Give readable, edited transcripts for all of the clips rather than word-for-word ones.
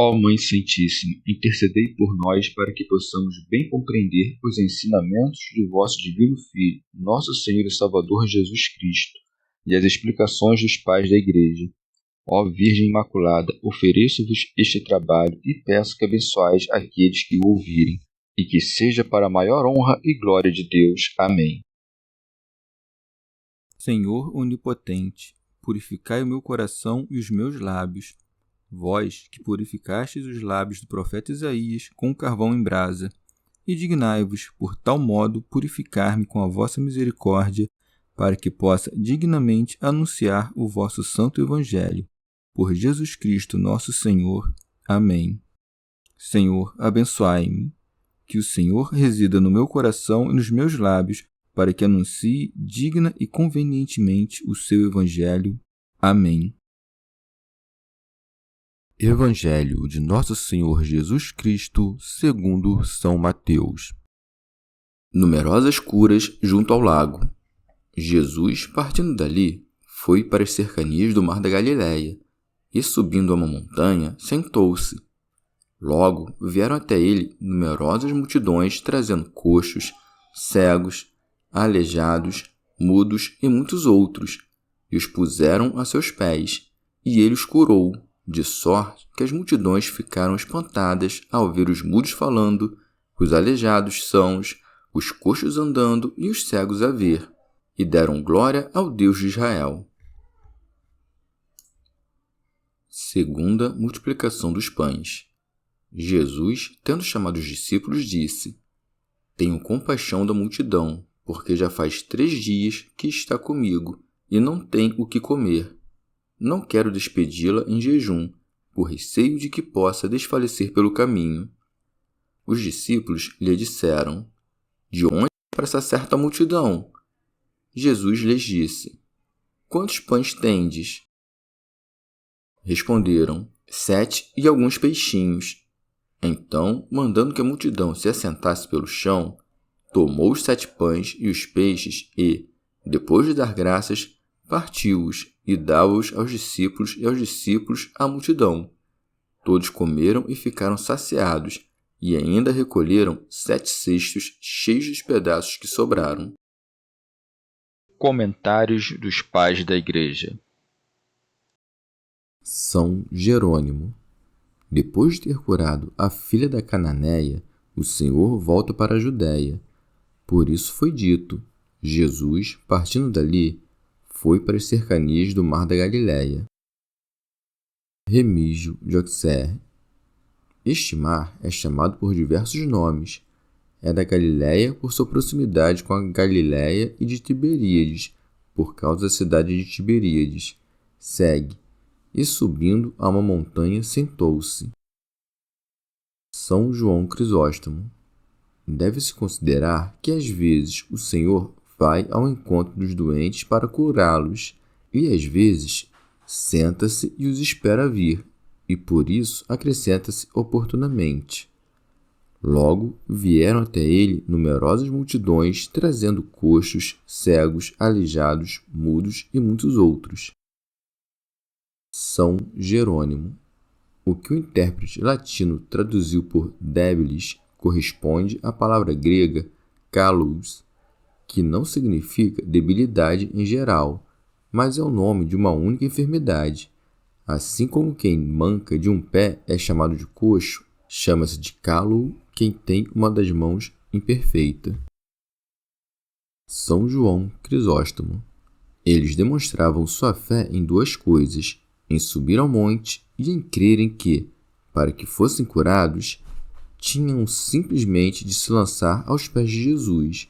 Ó Mãe Santíssima, intercedei por nós para que possamos bem compreender os ensinamentos de vosso Divino Filho, nosso Senhor e Salvador Jesus Cristo, e as explicações dos pais da Igreja. Ó Virgem Imaculada, ofereço-vos este trabalho e peço que abençoais aqueles que o ouvirem, e que seja para a maior honra e glória de Deus. Amém. Senhor onipotente, purificai o meu coração e os meus lábios. Vós, que purificastes os lábios do profeta Isaías com carvão em brasa, e dignai-vos, por tal modo, purificar-me com a vossa misericórdia, para que possa dignamente anunciar o vosso santo Evangelho. Por Jesus Cristo nosso Senhor. Amém. Senhor, abençoai-me. Que o Senhor resida no meu coração e nos meus lábios, para que anuncie digna e convenientemente o seu Evangelho. Amém. Evangelho de Nosso Senhor Jesus Cristo, segundo São Mateus. Numerosas curas junto ao lago. Jesus, partindo dali, foi para as cercanias do mar da Galileia, e subindo a uma montanha, sentou-se. Logo vieram até ele numerosas multidões trazendo coxos, cegos, aleijados, mudos e muitos outros, e os puseram a seus pés, e ele os curou, de sorte que as multidões ficaram espantadas ao ver os mudos falando, os aleijados sãos, os coxos andando e os cegos a ver, e deram glória ao Deus de Israel. Segunda multiplicação dos pães. Jesus, tendo chamado os discípulos, disse: Tenho compaixão da multidão, porque já faz 3 dias que está comigo, e não tem o que comer. Não quero despedi-la em jejum, por receio de que possa desfalecer pelo caminho. Os discípulos lhe disseram: De onde para essa certa multidão? Jesus lhes disse: Quantos pães tendes? Responderam: 7 e alguns peixinhos. Então, mandando que a multidão se assentasse pelo chão, tomou os 7 pães e os peixes e, depois de dar graças, partiu-os e dava-os aos discípulos e aos discípulos à multidão. Todos comeram e ficaram saciados, e ainda recolheram 7 cestos cheios dos pedaços que sobraram. Comentários dos Pais da Igreja. São Jerônimo. Depois de ter curado a filha da cananeia, o Senhor volta para a Judéia. Por isso foi dito: Jesus, partindo dali, foi para as cercanias do mar da Galileia. Remígio de Auxerre. Este mar é chamado por diversos nomes. É da Galileia por sua proximidade com a Galileia e de Tiberíades, por causa da cidade de Tiberíades. Segue, e subindo a uma montanha sentou-se. São João Crisóstomo. Deve-se considerar que às vezes o Senhor vai ao encontro dos doentes para curá-los, e às vezes senta-se e os espera vir, e por isso acrescenta-se oportunamente. Logo vieram até ele numerosas multidões, trazendo coxos, cegos, aleijados, mudos e muitos outros. São Jerônimo. O que o intérprete latino traduziu por débiles corresponde à palavra grega kalos, que não significa debilidade em geral, mas é o nome de uma única enfermidade. Assim como quem manca de um pé é chamado de coxo, chama-se de calo quem tem uma das mãos imperfeita. São João Crisóstomo. Eles demonstravam sua fé em 2 coisas: em subir ao monte e em crerem que, para que fossem curados, tinham simplesmente de se lançar aos pés de Jesus.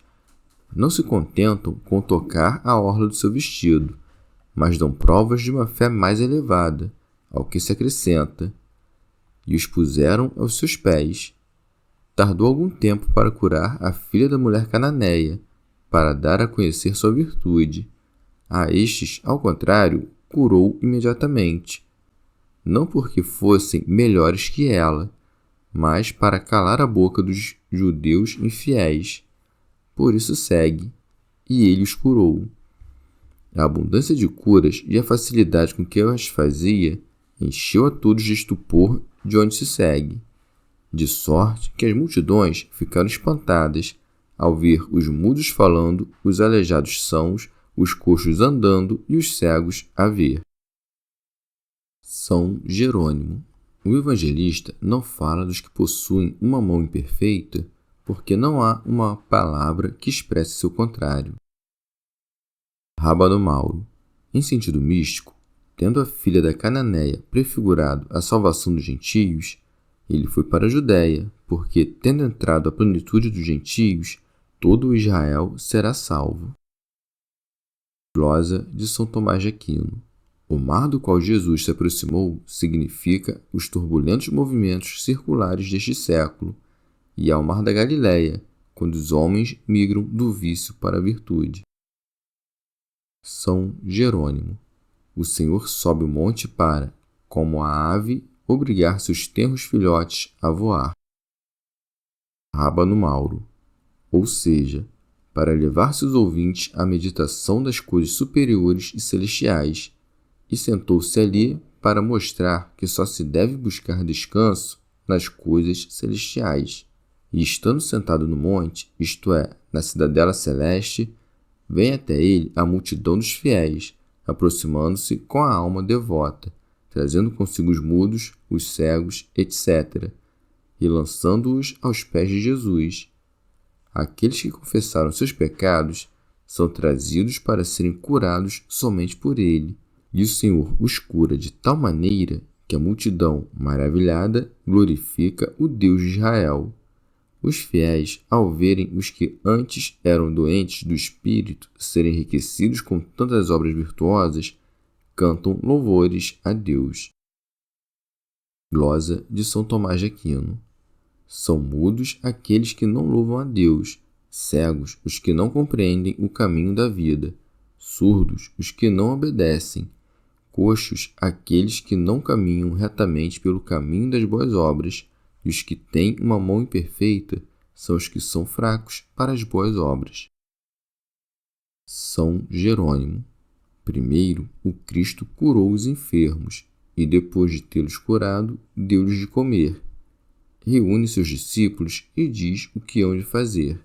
Não se contentam com tocar a orla do seu vestido, mas dão provas de uma fé mais elevada, ao que se acrescenta: e os puseram aos seus pés. Tardou algum tempo para curar a filha da mulher cananeia, para dar a conhecer sua virtude. A estes, ao contrário, curou imediatamente, não porque fossem melhores que ela, mas para calar a boca dos judeus infiéis. Por isso segue, e ele os curou. A abundância de curas e a facilidade com que as fazia encheu a todos de estupor de onde se segue, de sorte que as multidões ficaram espantadas ao ver os mudos falando, os aleijados sãos, os coxos andando e os cegos a ver. São Jerônimo. O evangelista não fala dos que possuem uma mão imperfeita, porque não há uma palavra que expresse seu contrário. Rábano Mauro. Em sentido místico, tendo a filha da Cananeia prefigurado a salvação dos gentios, ele foi para a Judéia, porque, tendo entrado a plenitude dos gentios, todo o Israel será salvo. Glosa de São Tomás de Aquino. O mar do qual Jesus se aproximou significa os turbulentos movimentos circulares deste século, e é o mar da Galileia, quando os homens migram do vício para a virtude. São Jerônimo. O Senhor sobe o monte para, como a ave, obrigar seus tenros filhotes a voar. Rábano Mauro. Ou seja, para levar seus ouvintes à meditação das coisas superiores e celestiais, e sentou-se ali para mostrar que só se deve buscar descanso nas coisas celestiais. E estando sentado no monte, isto é, na cidadela celeste, vem até ele a multidão dos fiéis, aproximando-se com a alma devota, trazendo consigo os mudos, os cegos, etc., e lançando-os aos pés de Jesus. Aqueles que confessaram seus pecados são trazidos para serem curados somente por ele, e o Senhor os cura de tal maneira que a multidão, maravilhada, glorifica o Deus de Israel. Os fiéis, ao verem os que antes eram doentes do espírito serem enriquecidos com tantas obras virtuosas, cantam louvores a Deus. Glosa de São Tomás de Aquino. São mudos aqueles que não louvam a Deus, cegos os que não compreendem o caminho da vida, surdos os que não obedecem, coxos aqueles que não caminham retamente pelo caminho das boas obras, e os que têm uma mão imperfeita são os que são fracos para as boas obras. São Jerônimo. Primeiro, o Cristo curou os enfermos, e depois de tê-los curado, deu-lhes de comer. Reúne seus discípulos e diz o que hão de fazer.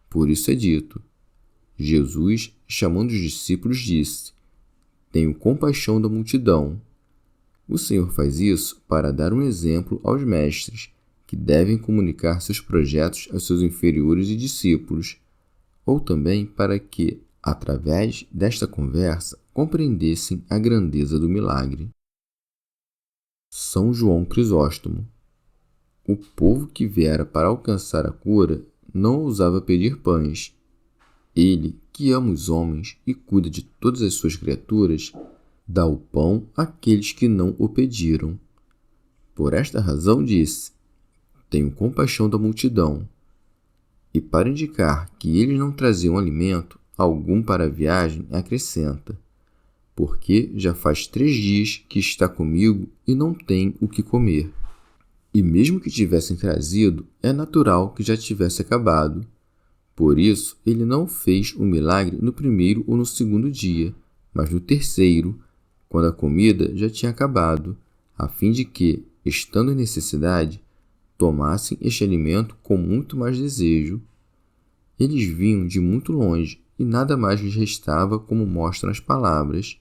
Por isso é dito: Jesus, chamando os discípulos, disse: Tenho compaixão da multidão. O Senhor faz isso para dar um exemplo aos mestres, que devem comunicar seus projetos aos seus inferiores e discípulos, ou também para que, através desta conversa, compreendessem a grandeza do milagre. São João Crisóstomo. O povo que viera para alcançar a cura não ousava pedir pães. Ele, que ama os homens e cuida de todas as suas criaturas, dá o pão àqueles que não o pediram. Por esta razão disse: Tenho compaixão da multidão. E para indicar que eles não traziam alimento algum para a viagem, acrescenta: Porque já faz 3 dias que está comigo e não tem o que comer. E mesmo que tivessem trazido, é natural que já tivesse acabado. Por isso, ele não fez o milagre no primeiro ou no segundo dia, mas no terceiro, quando a comida já tinha acabado, a fim de que, estando em necessidade, tomassem este alimento com muito mais desejo. Eles vinham de muito longe e nada mais lhes restava, como mostram as palavras: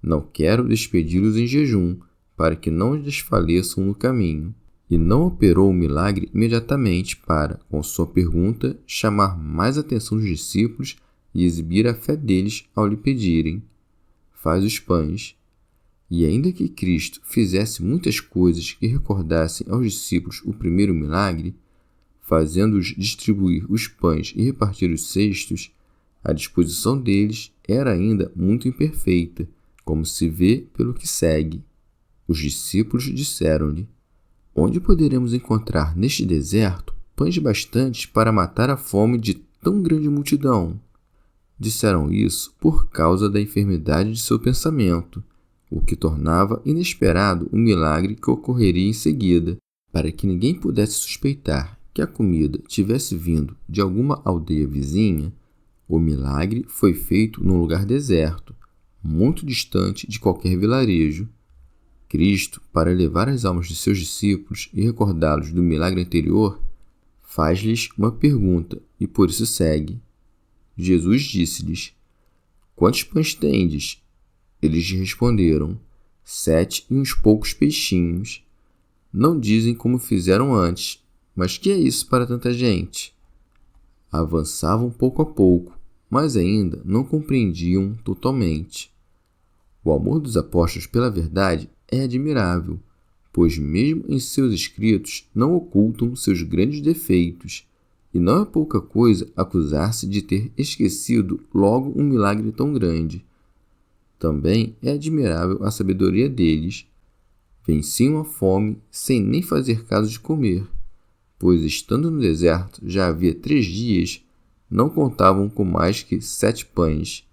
Não quero despedi-los em jejum, para que não desfaleçam no caminho. E não operou o milagre imediatamente para, com sua pergunta, chamar mais a atenção dos discípulos e exibir a fé deles ao lhe pedirem: Faz os pães. E ainda que Cristo fizesse muitas coisas que recordassem aos discípulos o primeiro milagre, fazendo-os distribuir os pães e repartir os cestos, a disposição deles era ainda muito imperfeita, como se vê pelo que segue. Os discípulos disseram-lhe: Onde poderemos encontrar neste deserto pães bastantes para matar a fome de tão grande multidão? Disseram isso por causa da enfermidade de seu pensamento, o que tornava inesperado o milagre que ocorreria em seguida, para que ninguém pudesse suspeitar que a comida tivesse vindo de alguma aldeia vizinha. O milagre foi feito num lugar deserto, muito distante de qualquer vilarejo. Cristo, para levar as almas de seus discípulos e recordá-los do milagre anterior, faz-lhes uma pergunta e por isso segue. Jesus disse-lhes: Quantos pães tendes? Eles lhe responderam: 7 e uns poucos peixinhos. Não dizem como fizeram antes, mas que é isso para tanta gente? Avançavam pouco a pouco, mas ainda não compreendiam totalmente. O amor dos apóstolos pela verdade é admirável, pois mesmo em seus escritos não ocultam seus grandes defeitos, e não é pouca coisa acusar-se de ter esquecido logo um milagre tão grande. Também é admirável a sabedoria deles. Venciam a fome sem nem fazer caso de comer, pois estando no deserto já havia 3 dias, não contavam com mais que 7 pães.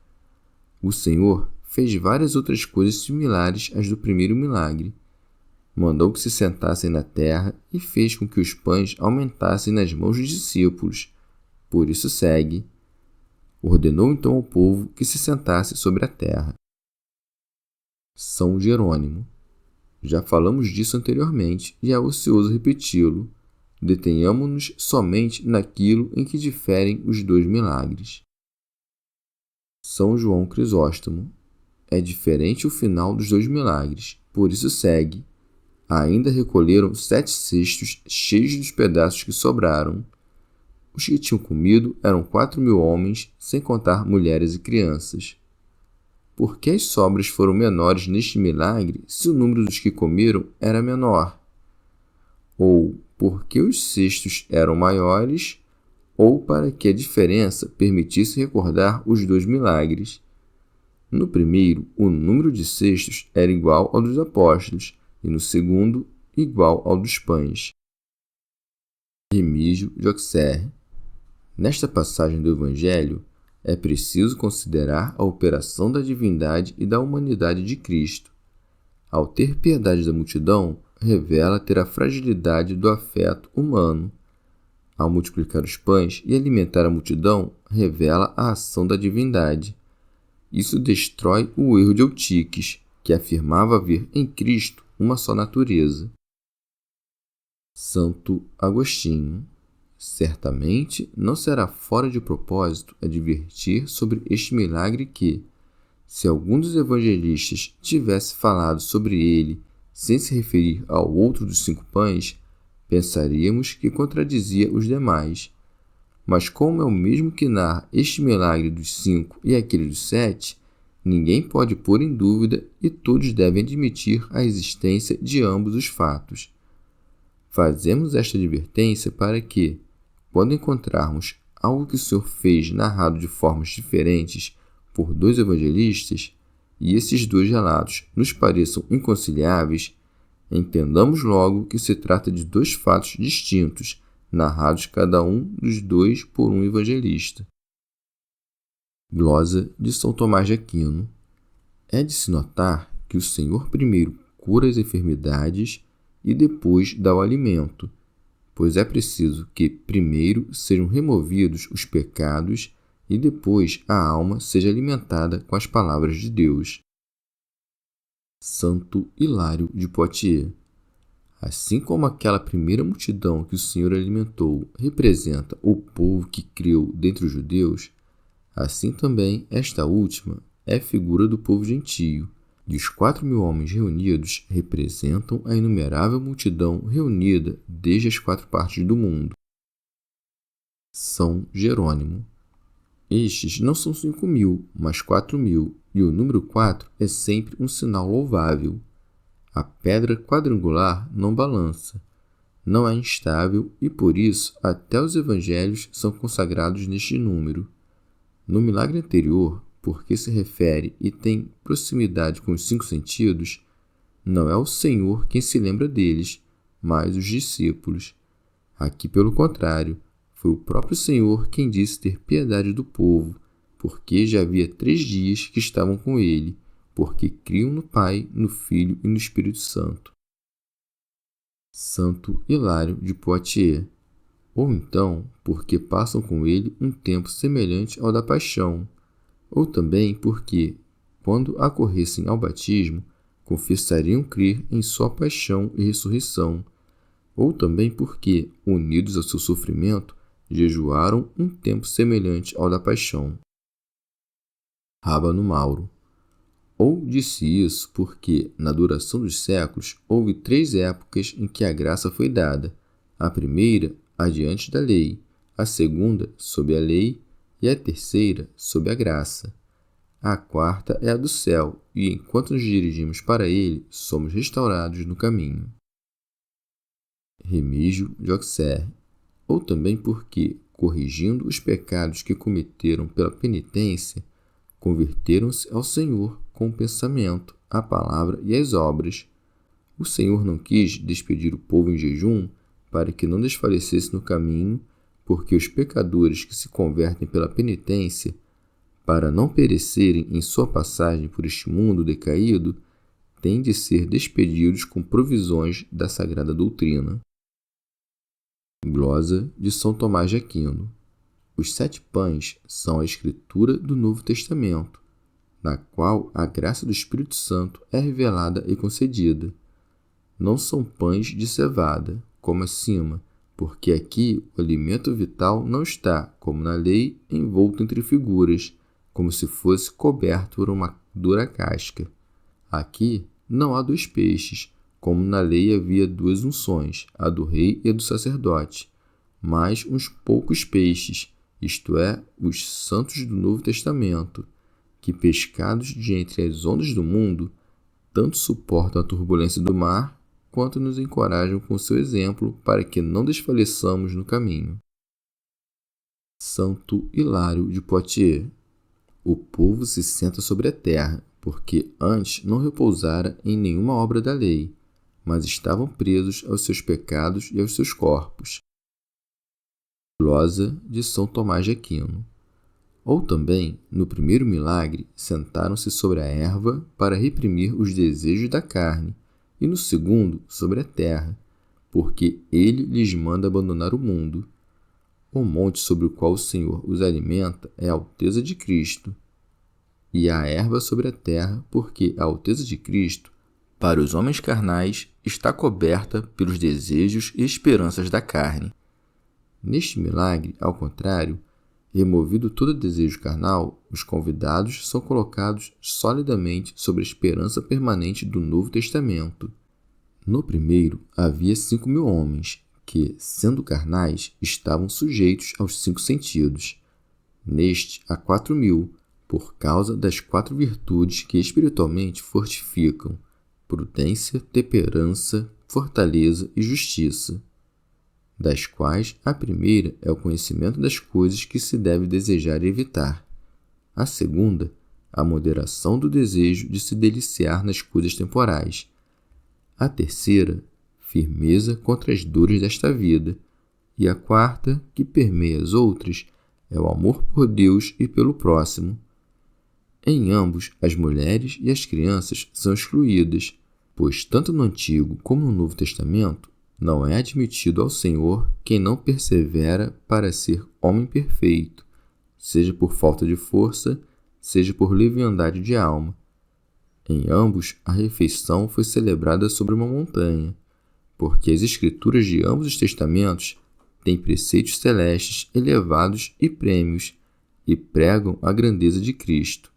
O Senhor fez várias outras coisas similares às do primeiro milagre. Mandou que se sentassem na terra e fez com que os pães aumentassem nas mãos dos discípulos. Por isso segue. Ordenou então ao povo que se sentasse sobre a terra. São Jerônimo. Já falamos disso anteriormente e é ocioso repeti-lo. Detenhamo-nos somente naquilo em que diferem os 2 milagres. São João Crisóstomo. É diferente o final dos 2 milagres, por isso segue. Ainda recolheram 7 cestos cheios dos pedaços que sobraram. Os que tinham comido eram 4.000 homens, sem contar mulheres e crianças. Por que as sobras foram menores neste milagre, se o número dos que comeram era menor? Ou por que os cestos eram maiores, ou para que a diferença permitisse recordar os 2 milagres. No primeiro, o número de cestos era igual ao dos apóstolos, e no segundo, igual ao dos pães. Remígio de Auxerre. Nesta passagem do Evangelho, é preciso considerar a operação da divindade e da humanidade de Cristo. Ao ter piedade da multidão, revela ter a fragilidade do afeto humano. Ao multiplicar os pães e alimentar a multidão, revela a ação da divindade. Isso destrói o erro de Eutiques, que afirmava haver em Cristo uma só natureza. Santo Agostinho. Certamente não será fora de propósito advertir sobre este milagre que, se algum dos evangelistas tivesse falado sobre ele sem se referir ao outro dos 5 pães, pensaríamos que contradizia os demais. Mas como é o mesmo que narra este milagre dos 5 e aquele dos 7, ninguém pode pôr em dúvida e todos devem admitir a existência de ambos os fatos. Fazemos esta advertência para que, quando encontrarmos algo que o Senhor fez narrado de formas diferentes por 2 evangelistas, e esses 2 relatos nos pareçam inconciliáveis, entendamos logo que se trata de 2 fatos distintos, narrados cada um dos 2 por um evangelista. Glosa de São Tomás de Aquino. É de se notar que o Senhor primeiro cura as enfermidades e depois dá o alimento, pois é preciso que primeiro sejam removidos os pecados e depois a alma seja alimentada com as palavras de Deus. Santo Hilário de Poitiers. Assim como aquela primeira multidão que o Senhor alimentou representa o povo que creu dentre os judeus, assim também esta última é figura do povo gentio, e os 4.000 homens reunidos representam a inumerável multidão reunida desde as 4 partes do mundo. São Jerônimo. Estes não são 5.000, mas 4.000, e o número 4 é sempre um sinal louvável. A pedra quadrangular não balança, não é instável e por isso até os evangelhos são consagrados neste número. No milagre anterior, porque se refere e tem proximidade com os 5 sentidos, não é o Senhor quem se lembra deles, mas os discípulos. Aqui, pelo contrário, foi o próprio Senhor quem disse ter piedade do povo, porque já havia 3 dias que estavam com ele, porque criam no Pai, no Filho e no Espírito Santo. Santo Hilário de Poitiers. Ou então, porque passam com ele um tempo semelhante ao da paixão, ou também porque, quando acorressem ao batismo, confessariam crer em sua paixão e ressurreição, ou também porque, unidos ao seu sofrimento, jejuaram um tempo semelhante ao da paixão. Rábano Mauro. Ou disse isso porque, na duração dos séculos, houve 3 épocas em que a graça foi dada: a primeira, adiante da lei, a segunda, sob a lei, e a terceira, sob a graça. A quarta é a do céu, e enquanto nos dirigimos para ele, somos restaurados no caminho. Remígio de Auxerre. Ou também porque, corrigindo os pecados que cometeram pela penitência, converteram-se ao Senhor com o pensamento, a palavra e as obras. O Senhor não quis despedir o povo em jejum para que não desfalecesse no caminho, porque os pecadores que se convertem pela penitência, para não perecerem em sua passagem por este mundo decaído, têm de ser despedidos com provisões da sagrada doutrina. Glosa de São Tomás de Aquino. Os 7 pães são a escritura do Novo Testamento, na qual a graça do Espírito Santo é revelada e concedida. Não são pães de cevada, como acima, porque aqui o alimento vital não está, como na lei, envolto entre figuras, como se fosse coberto por uma dura casca. Aqui não há 2 peixes, como na lei havia 2 unções, a do rei e a do sacerdote, mas uns poucos peixes, isto é, os santos do Novo Testamento, que, pescados de entre as ondas do mundo, tanto suportam a turbulência do mar, quanto nos encorajam com seu exemplo para que não desfaleçamos no caminho. Santo Hilário de Poitiers. O povo se senta sobre a terra, porque antes não repousara em nenhuma obra da lei, mas estavam presos aos seus pecados e aos seus corpos. Glosa de São Tomás de Aquino. Ou também, no primeiro milagre, sentaram-se sobre a erva para reprimir os desejos da carne, e no segundo, sobre a terra, porque ele lhes manda abandonar o mundo. O monte sobre o qual o Senhor os alimenta é a alteza de Cristo, e a erva sobre a terra, porque a alteza de Cristo, para os homens carnais, está coberta pelos desejos e esperanças da carne. Neste milagre, ao contrário, removido todo desejo carnal, os convidados são colocados solidamente sobre a esperança permanente do Novo Testamento. No primeiro, havia 5.000 homens, que, sendo carnais, estavam sujeitos aos 5 sentidos. Neste, há 4.000, por causa das 4 virtudes que espiritualmente fortificam: prudência, temperança, fortaleza e justiça, das quais a primeira é o conhecimento das coisas que se deve desejar e evitar. A segunda, a moderação do desejo de se deliciar nas coisas temporais. A terceira, firmeza contra as dores desta vida. E a quarta, que permeia as outras, é o amor por Deus e pelo próximo. Em ambos, as mulheres e as crianças são excluídas, pois tanto no Antigo como no Novo Testamento, não é admitido ao Senhor quem não persevera para ser homem perfeito, seja por falta de força, seja por leviandade de alma. Em ambos, a refeição foi celebrada sobre uma montanha, porque as escrituras de ambos os testamentos têm preceitos celestes elevados e prêmios, e pregam a grandeza de Cristo.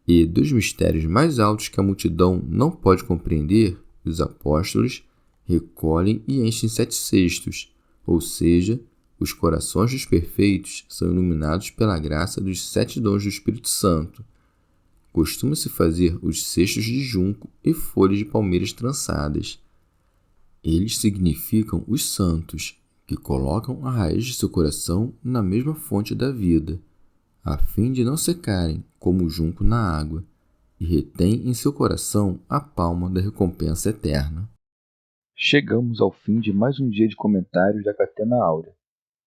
E dos mistérios mais altos que a multidão não pode compreender, os apóstolos recolhem e enchem 7 cestos, ou seja, os corações dos perfeitos são iluminados pela graça dos 7 dons do Espírito Santo. Costuma-se fazer os cestos de junco e folhas de palmeiras trançadas. Eles significam os santos, que colocam a raiz de seu coração na mesma fonte da vida, a fim de não secarem como o junco na água, e retêm em seu coração a palma da recompensa eterna. Chegamos ao fim de mais um dia de comentários da Catena Áurea.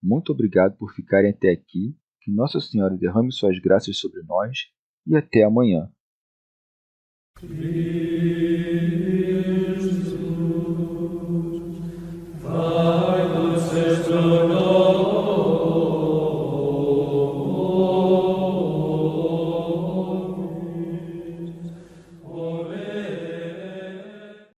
Muito obrigado por ficarem até aqui, que Nossa Senhora derrame suas graças sobre nós e até amanhã.